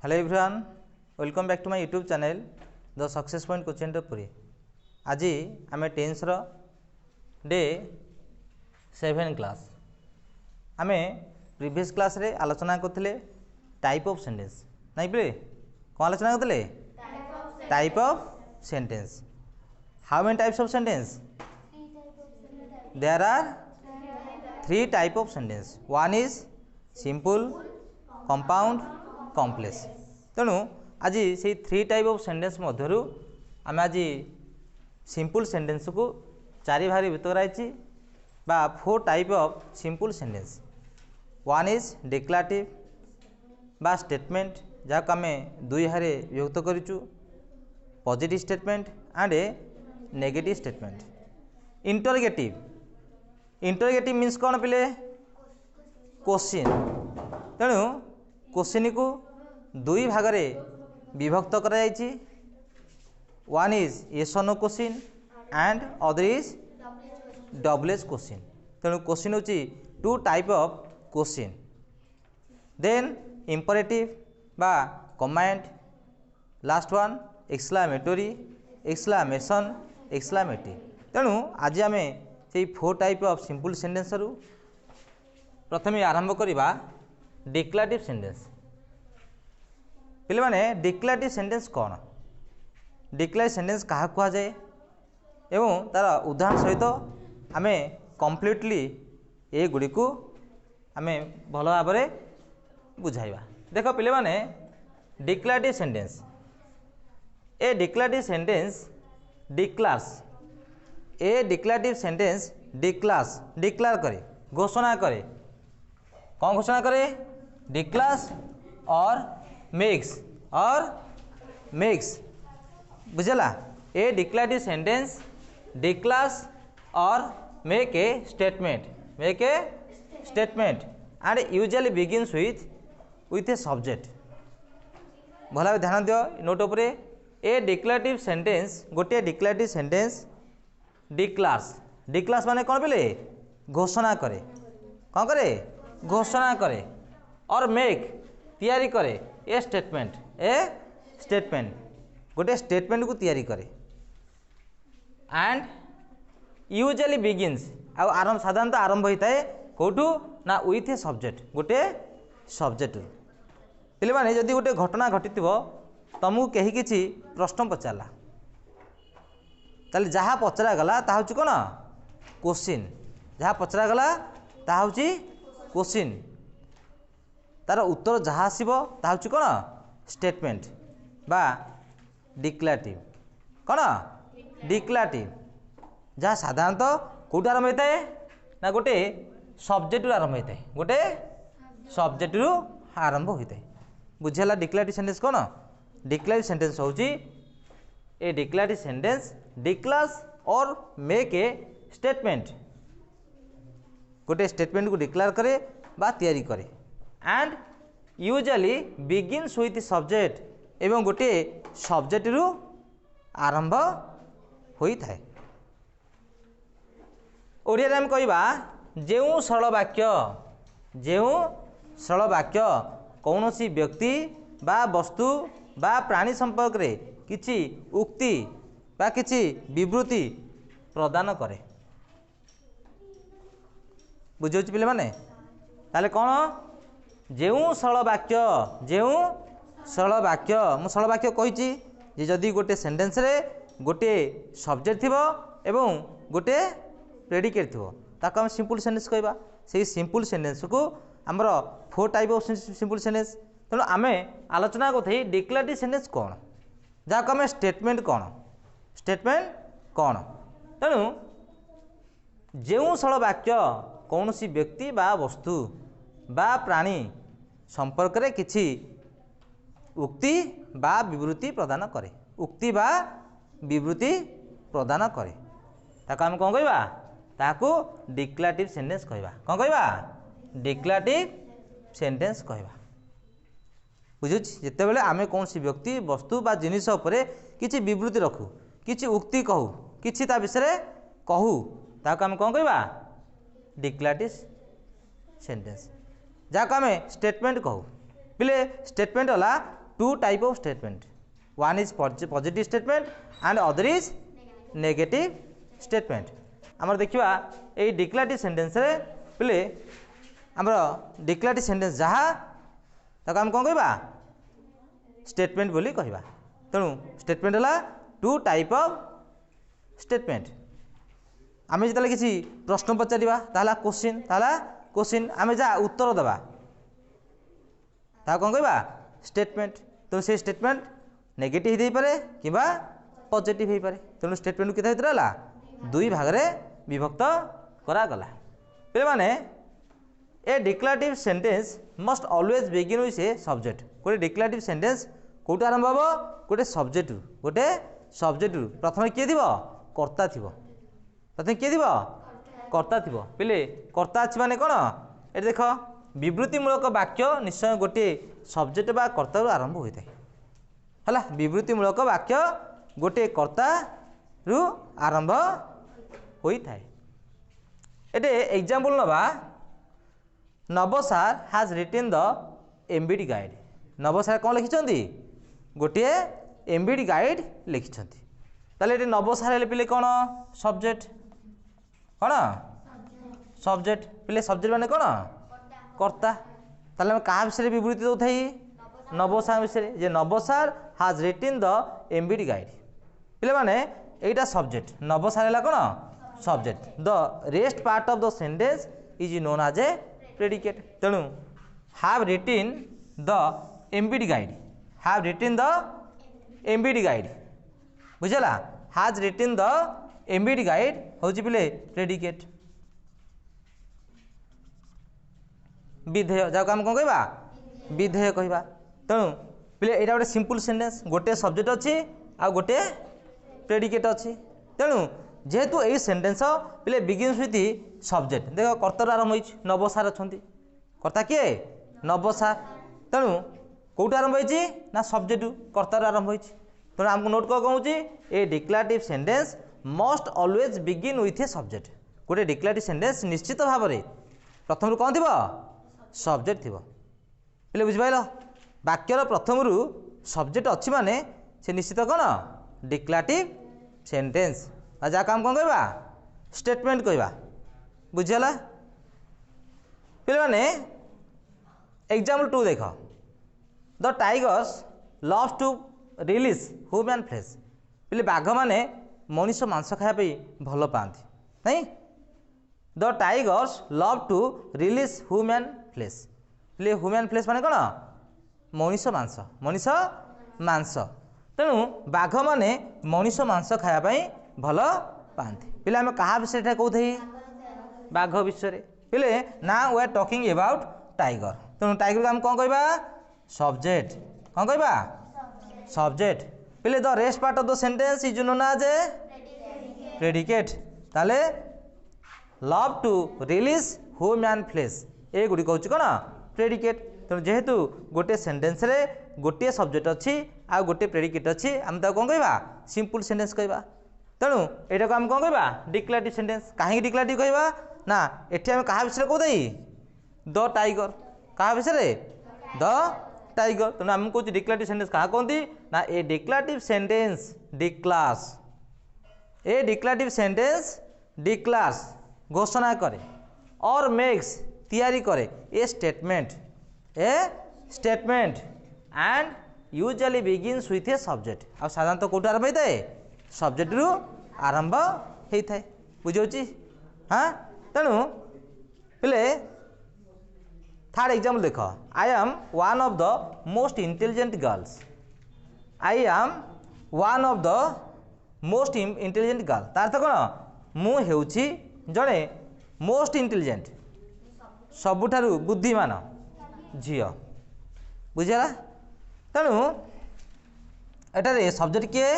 Hello everyone, welcome back to my YouTube channel The Success Point Coaching Puri. आज आम tense day 7 class आम previous class रे आलोचना करते टाइप ऑफ सेंटेंस नहीं पे कौन आलोचना करते type of sentence. How many types of sentence? There are 3 type of sentence. One is simple, compound, complex. तेणु आज से 3 टाइप ऑफ सेंटेंस मध्यरु आम आज सिंपल सेंटेंस को 4 भाग भितराई बा 4 type of simple sentence. One is declarative बा स्टेटमेंट जहाँ आम 2 भाग विभक्त करूँ. Positive statement and negative statement. Interrogative means कौन पिले? क्वेश्चन. तेणु क्वेश्चन को 2 भाग विभक्त करा जायछि. One is yes or no question and other is WH question. तेणु क्वेश्चन होची 2 type of question. Then imperative बा command. Last one exclamatory, exclamation, exclamative. तेणु आज आम से 4 टाइप ऑफ सिंपल सेंटेंस रु प्रथमे आरंभ करवा डिक्लेरेटिव सेंटेंस. पिले माने डिक्लेरेटिव सेंटेंस कौन? डिक्लेरेटिव सेंटेंस क्या कह जाए एवं तार उदाहरण सहित आम कम्प्लीटली ये गुड़ी को आम भल भाव बुझाइबा. देख पिले माने डिक्लेरेटिव सेंटेंस ए डिक्लेरेटिव सेंटेंस डिक्लार्स. ए डिक्लेरेटिव सेंटेंस डिक्लार्स डिक्लेयर करे, घोषणा करे. कौन घोषणा करे? डिक्लार्स और मेक्स बुझला. ए डिक्लेरेटिव सेंटेंस डिक्लार्स और make a statement and usually begins with a subject. भला ध्यान दियो नोट उपरे. ए डिक्लेरेटिव सेंटेंस गोटे डिक्लेरेटिव सेंटेंस डिक्लार्स माने कौन बोले? घोषणा करे. कौन करे? घोषणा करे. और मेक तैयारी करे ए स्टेटमेंट गोटे स्टेटमेंट को तैयारी करे. एंड यूजुअली बिगिन्स आरंभ साधारणतः आरंभ होता है कौटू ना विथ ए सब्जेक्ट गोटे सब्जेक्ट. पिले माने जदि गोटे घटना घटी तुमको कहीं किसी प्रश्न पचारा ताले जहाँ पचरा गला ता हूँ कौन? क्वेश्चन. जहाँ पचरा गला ता हूँ क्वेश्चन. तार उत्तर जहाँ आसब ता हूँ कौन? स्टेटमेंट बा डिक्लेरेटिव. कौन? डिक्लेरेटिव. जहाँ साधारणतः कौट आरंभ होता है ना गोटे सब्जेक्ट आरंभ होता है. गोटे सब्जेक्ट आरंभ होता है. बुझेगा डिक्लेरेटिव सेंटेंस कौन? डिक्लेरेटिव सेंटेंस हूँ ए डिक्लेरेटिव सेंटेंस डिक्लार्स और मेक ए स्टेटमेंट. गोटे स्टेटमेंट को डिक्लेयर करे बा तैयारी करे. And usually begins with subject एवं गोटे सब्जेक्ट रु आरंभ होता है. ओडिया आम कहवा जो सरल वाक्य कौन सी व्यक्ति बा वस्तु बा प्राणी संपर्क रे किछि उक्ति बा किछि विवृत्ति प्रदान करे. बुझे पिले माने ताले कौन? जो सरल वाक्य मु सरल वाक्य कही जदि गोटे सेंटेंस रे गोटे सब्जेक्ट थिबो एवं गोटे प्रेडिकेट थिबो ताको हम सिंपल सेंटेंस कहबा. से सिंपल सेंटेंस को हमर 4 टाइप ऑफ सिंपल सेंटेंस. तेणु आम आलोचना करते डिक्लेरेटिव सेंटेंस कौन जहाँ आम स्टेटमेंट कौन. तेणु जो सरल वाक्य कौन सी व्यक्ति बा वस्तु बा प्राणी संपर्क रे किछि उक्ति बा विवृत्ति प्रदान करे. उक्ति बा विवृत्ति प्रदान करे ताको आम कौन कहबा? ताको डिक्लेरेटिव सेंटेंस कहबा. कौन कहबा? डिक्लेरेटिव सेंटेंस कहबा. बुझुछ जिते बेले आमे कौन सी व्यक्ति वस्तु बा जिनिस उपरे किछि विवृत्ति रखू, किछि उक्ति कहू, किछि ता विषय कहू ताको आम कौन कहबा? Declarative sentence. जहाँ आम स्टेटमेंट कहू. पिले स्टेटमेंट होला two type of statement. One is positive statement and other is negative statement. आमर देखिबा ए डिक्लेरेटिव सेंटेंस रे पिले आमर डिक्लेरेटिव सेंटेंस जहा ताको हम कोन कहबा स्टेटमेंट बोली कहबा. तेणु स्टेटमेंट हला टू टाइप ऑफ स्टेटमेंट. आम जो किसी प्रश्न पचारा ताला क्वेश्चन आम जा उत्तर देवा कौन कहबा स्टेटमेंट. तेणु से स्टेटमेंट नेगेटिव हो पारे कि पॉजिटिव हो पारे. तेणु स्टेटमेंट के भर दुई भाग में विभक्त करागला. पे माने a declarative sentence must always begin with a subject. गोटे डिक्लेरेटिव सेंटेंस कौट आरंभ हम गोटे सब्जेक्ट प्रथम किए थी कर्ता थी. प्रथम किए थी कर्ता थी. पिले कर्ता अच्छी माने कौन ये देख विवृत्तिमूलक वाक्य निश्चय गोटे सब्जेक्ट बा कर्ता आरंभ होता है. विवृत्तिमूलक वाक्य गोटे कर्ता रु आरंभ होता है. ये एग्जाम्पल नवा नव सार हाज रिटेन द एमबीडी गाइड. नव सार कौन लिखिं गोटे एमबीडी गाइड लिखिं. ताले ये नव सार पिले कौन सब्जेक्ट कौन सब्जेक्ट पिले सब्जेक्ट माने कौन कर्ता. ताले क्या विषय विवृत्ति दौ थाई नव सार विषय जे नव सार हाज रिटेन द एमबीडी गाइड. पिले माने एटा सब्जेक्ट नव सार है कौन subject. The rest part of the sentence is known as a predicate. तेणु have written the MBD guide have written the MBD guide बुझला. Has retain the MBD guide हूँ पिले प्रेडिकेट. विधेय जहाँ आम कौन कहवा विधेय कहवा. तेणु पिले यहाँ गोटे सिंपल सेंटेंस गोटे सब्जेक्ट अच्छी आ गोटे प्रेडिकेट अच्छी. तेणु जेहेतु यही सेंटेंस पिले बिगिन्स विथ सब्जेक्ट देख कर्तार आरंभ हो नव सार अच्छा कर्ता किए नव सार. तेणु कौट आरंभ होती ना सब्जेक्ट कर्तार आरंभ होती. तेणु आमको नोट कौन कहूँ a declarative sentence must always begin with a subject. गोटे डिक्लेरेटिव सेंटेंस निश्चित भाव में प्रथम कौन थी सब्जेक्ट थी. पे बुझिपाल वाक्यर प्रथम रु सब्जेक्ट अच्छी माने से निश्चित कौन डिक्लेरेटिव सेंटेंस. जहाँ काम कौन कहवा स्टेटमेंट कहवा बुझीगला. पे माने एग्जाम्पल 2 देख the tigers loves to relish human flesh. पे बाघ माने मनीष मांस खायापी भल पाती नहीं. The tigers love to relish human flesh. पे ह्यूमन फ्लेश माने कौन मनीष मांस. तेणु बाघ माने मनीष मांस खायापी भल पाती. पे आम क्या विषय कहते बाघ विषय. पे ना we are talking about tiger. तेणु टाइगर को आम कौन कहवा सब्जेक्ट कौन कहवा सब्जेक्ट. पे the rest part of the sentence is known as a predicate. ताले love to relish human flesh ए गुड़ी कहूँ कौन प्रेडिकेट. तेणु जेहेतु गोटे सेंटेंस रे गोटे सब्जेक्ट अच्छी आ गोटे प्रेडिकेट अच्छी आम कौन कहवा सिंपल सेंटेंस कहवा. तेणु यहाँ को आम कौन कहवा डिक्लेरेटिव सेंटेंस. कहीं डिक्लेरेटिव कहवा ना एठी आम क्या विषय कहते द टाइगर क्या विषय द टाइगर. तेणु आम कौन डिक्लेरेटिव सेंटेंस क्या कहती ना a declarative sentence declares. A declarative sentence declares घोषणा करे और मेक्स तैयारी करे a statement and usually begins with a subject. आ साधारणतः कौट आरंभ होता है सब्जेक्ट रु आरंभ होता है. बुझे हाँ. तेणु पे थर्ड एग्जाम्पल देख आई am one of the most intelligent girls. I am one of the most intelligent girl. तार तो कौन मुझे जड़े मोस्ट इंटेलिजेंट सबुठारु बुद्धिमान झील बुझेगा. तेणु एटारे सब्जेक्ट किए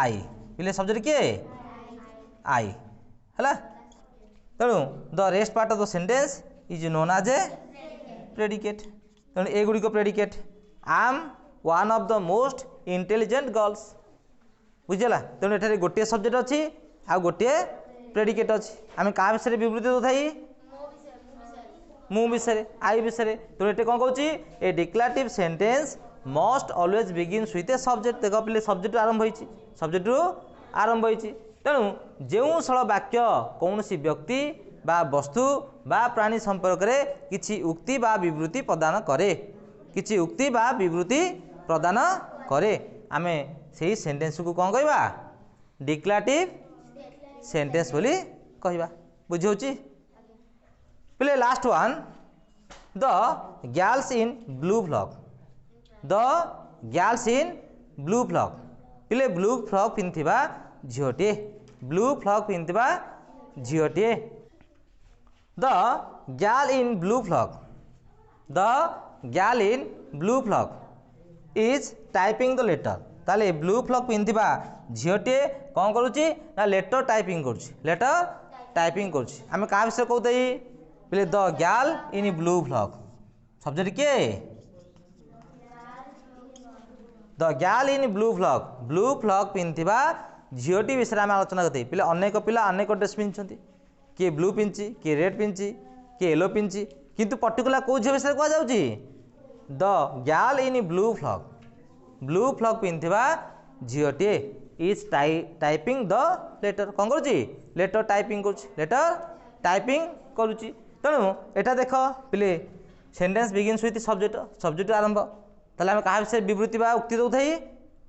आई पिले सब्जेक्ट किए आई है. तेणु the rest part of the sentence is known as a predicate. तेणु ए गुड़ी predicate I am one of the most intelligent girls बुझेगा. तेणु एठारे गोटे सब्जेक्ट अच्छी आ गोटे प्रेडिकेट अच्छी. आम क्या विषय विवृत्ति दो थाई मु विषय आई विषय. तेणु ये कौन कौन a declarative sentence must always begins with a subject. देख पे सब्जेक्ट आरंभ होइछि, सब्जेक्ट रु आरंभ होइछि। तेणु जो सरल वाक्य कौन सी व्यक्ति बा वस्तु बा प्राणी संपर्क में किछि उक्ति बा विवृत्ति प्रदान करे, किछि उक्ति बा विवृत्ति प्रदान करे, आमे सेही सेंटेंस को कौन कहबा डिक्लेरेटिव सेंटेंस बोली कहबा। बुझी होछि पहले last one the girls in blue frock. The girls in blue frock पहले ब्लू फ्रॉक पिंधिबा झियोटे, ब्लू फ्रॉक पिंधिबा झियोटे। The girl in blue frock, the girl in blue frock is typing the letter. ताले ब्लू फ्रॉक पिंधिबा झियोटे कौन करुच्ची ना लेटर टाइपिंग करुच्ची, लेटर टाइपिंग करुच्ची। आमे का विषय कहते पहले the girl in blue frock, subject के the girl in blue frock, blue frock पिंधिबा झीटी विषय आम आलोचना करते। पिला अनेक पिला अनेक ड्रेस पिंधि, किए ब्लू पिंधि, किए रेड पिंधि, किए येलो पिंधि, किंतु पर्टिकुलर कौ झील विषय कहुच्छी the girl in blue frock, blue frock पिंधिबा झीटे इज टाइपिंग द लेटर। कौन करुच्ची लेटर टाइपिंग करुच्ची, लेटर टाइपिंग करुच्ची। तेणु एटा देख पिले sentence begins with subject, subject आरंभ ताले आम क्या विषय विवृत्ति बा उक्ति दौथाई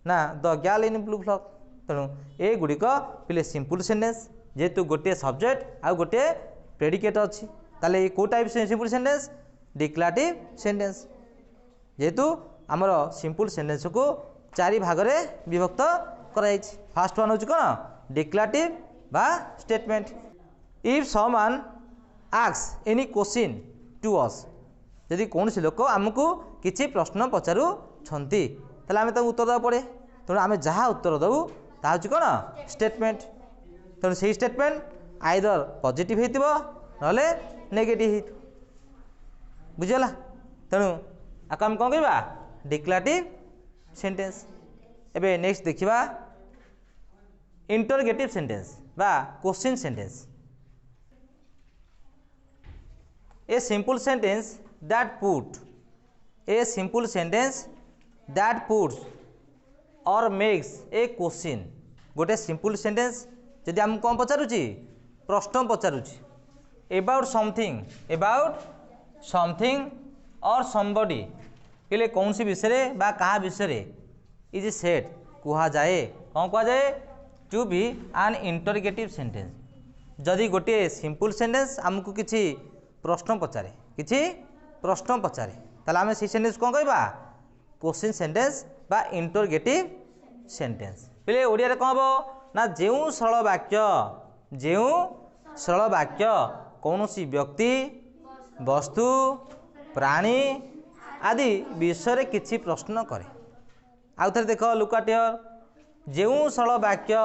ना the girl in blue frock. तेणु ए गुड़िक पिले सिंपल सेंटेंस जेहेतु गोटे सब्जेक्ट आ गोटे प्रेडिकेट अच्छी ताले को type simple sentence declarative sentence. जेहेतु आमर सिंपल सेंटेंस को चारि भाग में विभक्त कराई। फास्ट वन हूँ कौन डिक्लेरेटिव बा statement. If someone asks any question to us, यदि कौन सी लोक आमको किसी प्रश्न पचारू छंती ताले आमे ताको उत्तर दवा पड़े। तेणु आमे जहाँ उत्तर दबू ता हूँ कौन स्टेटमेंट। तेणु से स्टेटमेंट आइदर पॉजिटिव होइतिबो नले नेगेटिव होइतिबो। बुझिगला। तेणु आको आम कौन कहबा डिक्लेरेटिव सेंटेंस। एबे नेक्स्ट देखिबा इंटरगेटिव सेंटेंस बा question sentence. A simple sentence that put, a simple sentence that puts और मेक्स ए क्वेश्चन। गोटे सिंपल सेंटेंस जदि आम कौन पचारुची प्रश्न पचारुची अबाउट समथिंग, अबाउट समथिंग और समबडी पहले कौन सी विषय बा कहा विषय इज सेट कहा जाए, कौन कहा जाए to be an interrogative sentence. जदि गोटे सिंपल सेंटेंस आमको किसी प्रश्न पचारे, किसी प्रश्न पचारे ताले आमे से सेंटेंस कौन कहबा क्वेश्चन सेंटेंस बा इंटरगेटिव सेंटेंस। पहले ओडिया रे कौन हम ना जेउ सरल वाक्य, जेउ सरल वाक्य कौन सी व्यक्ति वस्तु प्राणी आदि विषय किसी प्रश्न करे। आउ थे देख लुक एट हियर, जेउ सरल वाक्य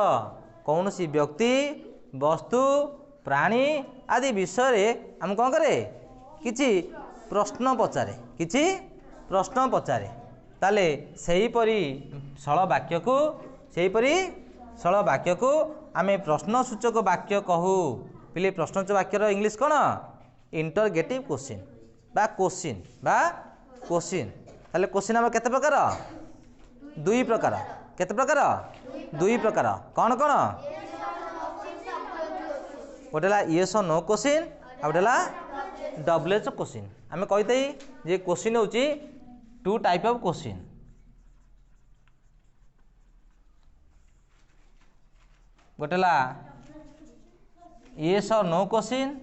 कौन सी व्यक्ति वस्तु प्राणी आदि विषय आम कौन करे किछि प्रश्न पचारे, किछि प्रश्न पचारे ताले सेहीपरि सरल वाक्य को, सेहीपरि सरल वाक्य को आमे प्रश्नसूचक वाक्य कहू। पिले प्रश्नसूचक वाक्यर इंग्लिश कौन इंटरगेटिव क्वेश्चन बा क्वेश्चन बा क्वेश्चन। ताले क्वेश्चन आम केते प्रकार दुई प्रकार, केते प्रकार दुई प्रकार कौन कौन गोटेला येस और नो क्वेश्चन आ गोटेला डबल क्वेश्चन। आम कही जे क्वेश्चन होची टू टाइप ऑफ क्वेश्चन। गोटेला येस और नो क्वेश्चन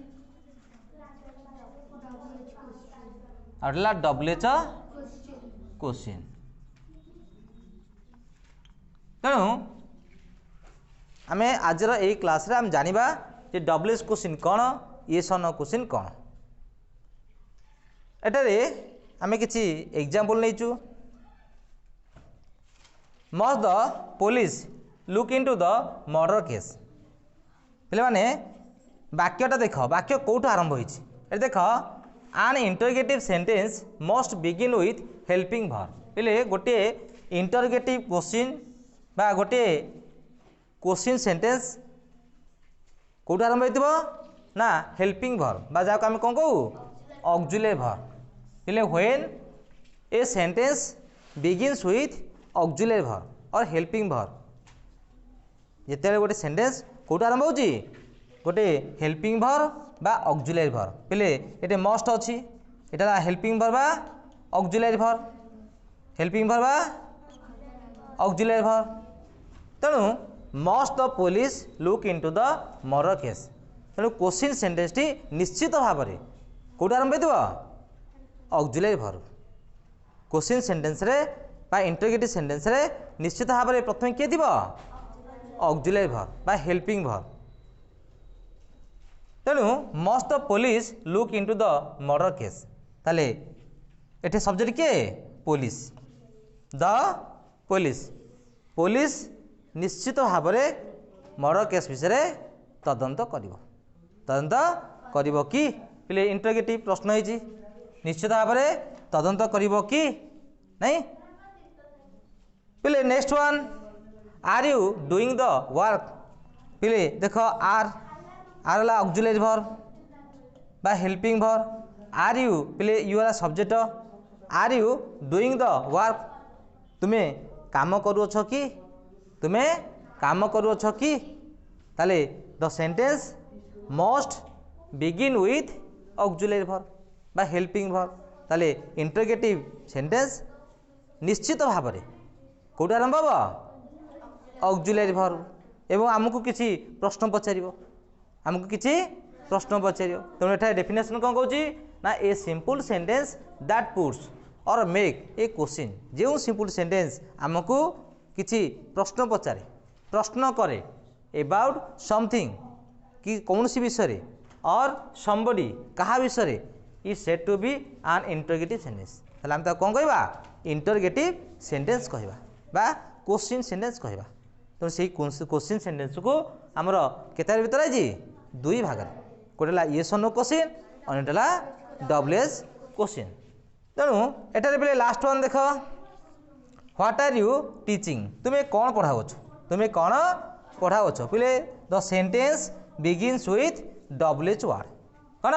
आ गोटेला डबल क्वेश्चन। तेणु आम आज यही क्लास रे आम जानिबा जे डबल क्वेश्चन कौन, येस और नो क्वेश्चन कौन। एटारे आमे किछि एग्जांपल नैचु। Must the police look into the murder case. पिले माने वाक्यटा देख, वाक्य कोठु आरंभ होइछि ए देख आन interrogative sentence must begin with helping verb. पिले गोटे इंटरगेटिव क्वेश्चन बा गोटे क्वेश्चन सेंटेंस कोठु आरंभ होइतिबो ना हेल्पिंग वर्ब बा जाको आमे कोन कहू ऑक्सिलरी वर्ब। पिले when a sentence begins with auxiliary verb और हेल्पिंग वर्ब जिते गोटे सेंटेंस कौट आरंभ होची गोटे हेल्पिंग वर्ब बा ऑक्सिलरी वर्ब पिले ये मस्ट अच्छी एटा हेल्पिंग वर्ब बा ऑक्सिलरी वर्ब हेल्पिंग वर्ब बा ऑक्सिलरी वर्ब तेणु must the police look into the murder case तेणु क्वेश्चन सेंटेंस टी निश्चित भाव में कौट आरंभ हो ऑक्सिलरी वर्ब क्वेश्चन सेंटेंस रे बा इंटरोगेटिव सेंटेंस रे निश्चित भाव में प्रथम किए थी ऑक्सिलरी वर्ब बा हेल्पिंग वर्ब तेणु must the police look into the murder case ताले एठे सब्जेक्ट किए पुलिस द पुलिस निश्चित भाव में मर्डर केस विषय तदंत करिवो कि पिले इंटरोगेटिव प्रश्न होइछि निश्चित भाव में तदंत करिवो कि नहीं पिले next one are you doing the work पिले देख आर ला ऑक्सिलरी वर्ब बा हेल्पिंग वर्ब आर यू पिले you are subject are you doing the work तुम्हें काम करूछ कि तुम्हें काम करूछ कि ताले the sentence must begin with auxiliary verb बा हेल्पिंग वर्ब ताले इंटरोगेटिव सेंटेंस निश्चित भाव में कौट आरंभ हम ऑक्सिलरी वर्ब एवं आमको किसी प्रश्न पचारिबो आमको किसी प्रश्न पचारिबो तेणु एटा डेफिनेशन कौन कहूँ ना a simple sentence that puts और मेक ए क्वेश्चन जो सिंपल सेंटेंस आमको किसी प्रश्न पचारे प्रश्न करे अबाउट समथिंग कि कौन सी विषय और समबडी कहा विषय is said to be an interrogative sentence ताले हम कौन कहबा इंटरोगेटिव सेंटेंस कहबा बा क्वेश्चन सेंटेंस कहबा तो से क्वेश्चन सेंटेंस को आमर केतार भीतर आई दुई भाग गोटेला येस और नो क्वेश्चन और एटाला डब्ल्यूएस क्वेश्चन तेणु एटारे पहले लास्ट वन देख व्हाट आर यू टीचिंग तुम्हें कौन पढ़ाओ तुम्हें कौन पढ़ाओ पहले the sentence begins with WH word कौन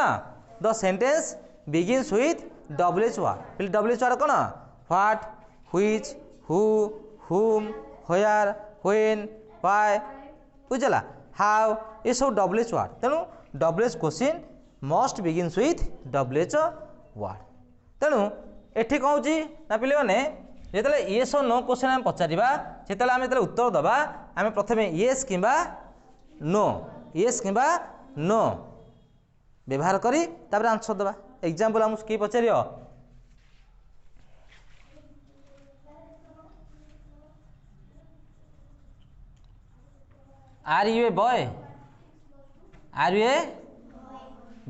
the sentence begins with WH word पहले डब्ल्यूएच वर्ड कौन what which who whom where when why बुझला हाउ ये सब डब्ल्यूएच वर्ड तेणु WH question must begins with WH word तेणु एठी कौन ना पिले मैंने जिते येस और नो क्वेश्चन आम पचारा से आम जो उत्तर दबा आम प्रथम येस कि नो व्यवहार करी आंसर दबा एग्जांपल आम किए पचार are you a boy are you a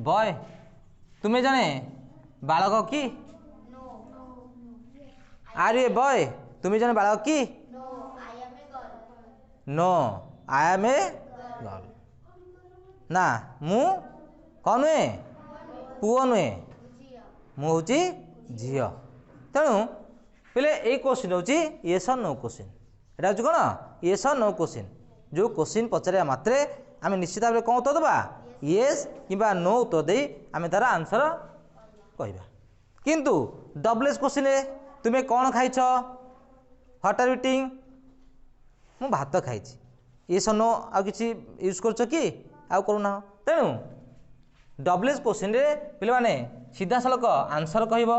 boy तुम्हें जने बालक कि आर यू ए बॉय तुम्हें जने बालक कि no I am a girl ना मु कौन नुहे पुओ नुहे मु हूँ झील तेणु पहले यही क्वेश्चन हूँ येस और नो क्वेश्चन एटा हूँ कौन येस और नो क्वेश्चन जो क्वेश्चन पचारा मात्रे आम निश्चित भाव में कौन उत्तर दबा येस कि नो उत्तर दे आम तार आंसर कहवा किंतु डब्ल्यूएस क्वेश्चन तुम्हें कौन खाई व्हाट आर इटिंग मु भात खाई ये नो आ कि यूज कर कि आउ करूना तेणु डब्ल्यूएस क्वेश्चन रे पिले माने सीधा सलख आंसर कहब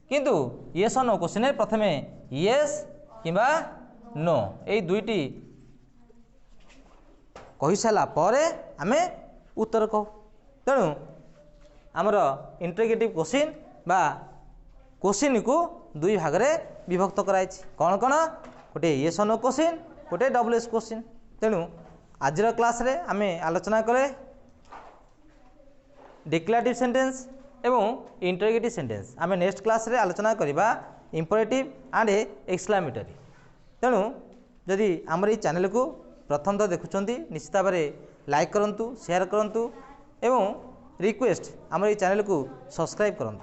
किंतु येस नो क्वेश्चन प्रथमे येस कि नो यही दुईटी कही सारा पर आम उत्तर कहू तेणु आमर इंटरोगेटिव क्वेश्चन बा क्वेश्चन को दुई भाग में विभक्त कराई कौन कौन गोटे येस नो क्वेश्चन गोटे डब्ल्यूएस क्वेश्चन तेणु आज क्लास रे आम आलोचना कले डिक्लेरेटिव सेंटेंस एवं इंटरोगेटिव सेंटेंस आम नेक्स्ट क्लास रे आलोचना करवा इंपरेटिव एंड एक्सक्लेमेटरी तेणु जदि आमर ये चैनल को प्रथम तो देखुं निश्चित भाव में लाइक करूँ शेयर करूँ एवं रिक्वेस्ट आमर ये चैनल को सब्सक्राइब करूँ।